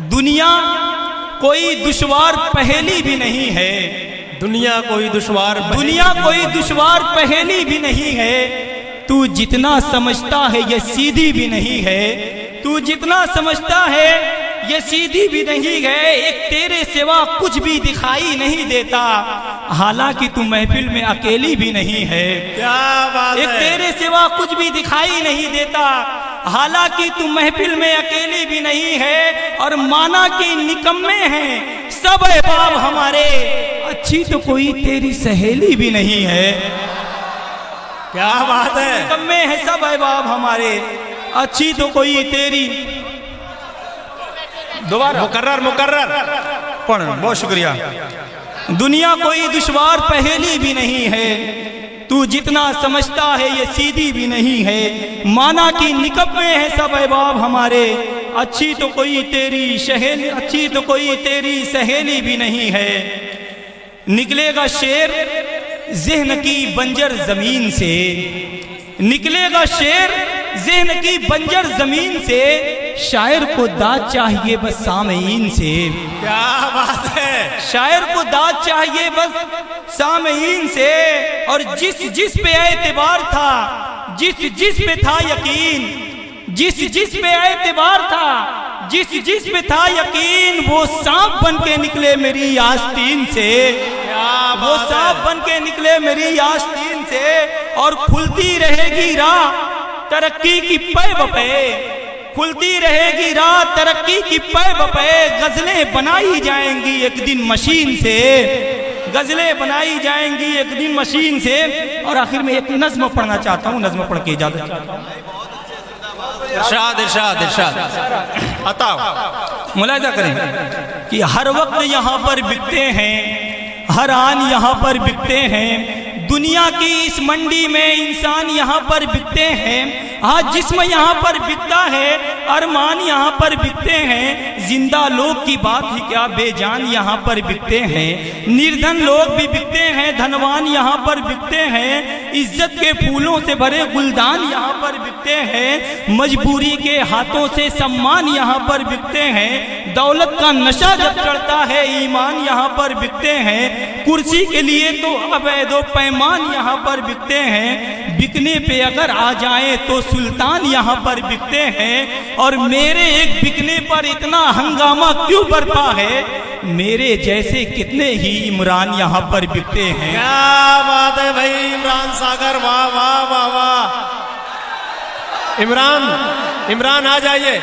दुनिया कोई दुश्वार पहेली भी नहीं है। दुनिया कोई दुश्वार पहेली भी नहीं है। तू जितना समझता है ये सीधी भी नहीं है। तू जितना समझता है ये सीधी भी नहीं है। एक तेरे सिवा कुछ भी दिखाई नहीं देता, हालांकि तू महफिल में अकेली भी नहीं है। क्या बात है। एक तेरे सिवा कुछ भी दिखाई नहीं देता, हालांकि तू महफिल में अकेली भी नहीं है। और माना कि निकम्मे हैं सब अहबाब हमारे, अच्छी तो कोई तेरी सहेली भी नहीं है। क्या बात है। निकम्मे हैं सब अहबाब हमारे, अच्छी तो कोई तेरी। दोबारा मुकर्रर पढ़। बहुत शुक्रिया। दुनिया कोई दुश्वार पहेली भी नहीं है। तू जितना समझता है ये सीधी भी नहीं है। माना कि निकम्मे हैं सब अहबाब हमारे, अच्छी तो कोई तेरी सहेली भी नहीं है। निकलेगा शेर ज़हन की बंजर जमीन से, निकलेगा शेर ज़हन की बंजर जमीन से। शायर को दाद चाहिए बस सामईन से। क्या बात है। शायर को दाद चाहिए बस सामईन से। और जिस पे एतबार था, जिस पे था यकीन, जिस पे एतबार था, जिस पे था यकीन, वो सांप बन के निकले मेरी आस्तीन से। वो सांप बन के निकले मेरी आस्तीन से। और खुलती रहेगी राह तरक्की की पै बपे, खुलती रहेगी राह तरक्की की पै बपे। गजलें बनाई जाएंगी एक दिन मशीन से, गजलें बनाई जाएंगी एक दिन मशीन से। और आखिर में एक नज्म पढ़ना चाहता हूँ, नज्म पढ़ के इजाजत चाहता हूँ। इरशाद मुलाहिजा करें कि हर वक्त यहाँ पर बिकते हैं, हर आन यहाँ पर बिकते हैं। दुनिया की इस मंडी में इंसान यहाँ पर बिकते हैं। आज जिस्म यहाँ पर बिकता है, अरमान यहाँ पर बिकते हैं। जिंदा लोग की बात ही क्या, बेजान यहाँ पर बिकते हैं। निर्धन लोग भी बिकते हैं, धनवान यहाँ पर बिकते हैं। इज्जत के फूलों से भरे गुलदान यहाँ पर बिकते हैं। मजबूरी के हाथों से सम्मान यहाँ पर बिकते हैं। दौलत का नशा जब चढ़ता है, ईमान यहाँ पर बिकते हैं। कुर्सी के लिए तो अवैधो पैमान यहाँ पर बिकते हैं। बिकने पे अगर आ जाए तो सुल्तान यहाँ पर बिकते हैं। और मेरे एक बिकने पर इतना हंगामा क्यों बरपा है, मेरे जैसे कितने ही इमरान यहाँ पर बिकते हैं। क्या बात है भाई इमरान सागर, वाह वाह वाह वाह। इमरान आ जाइए।